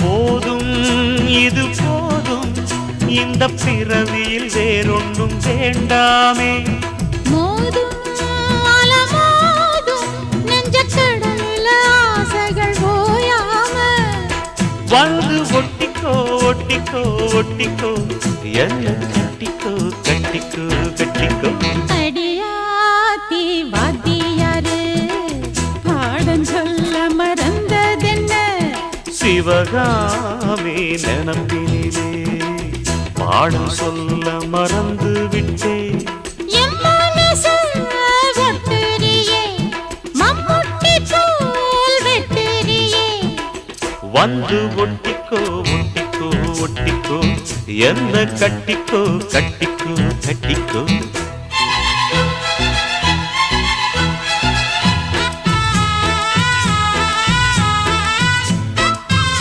போதும் இது போதும் இந்த பிறவியில் வேறொன்றும் வேண்டாமே மோதும் அலமோதும் நெஞ்சக்கடல்ல ஆசைகள் ஓயாம வந்து ஒட்டிக்கோ ஒட்டிக்கோ ஒட்டிக்கோ என்ன கட்டிக்கோ கட்டிக்கோ கட்டிக்கோ அடியாத்தி வாத்தியாரு பாடம் சொல்ல மறந்ததென்ன சிவகாமி நினப்பினிலே பாடம் சொல்ல மறந்து விட்டேன் என் மனசு ஒட்டுறியே மம்முட்டி போல் வெட்டுறியே வந்து ஒட்டிக்கோ ஒட்டிக்கோ ஒட்டிக்கோ என்ன கட்டிக்கோ கட்டிக்கோ கட்டிக்கோ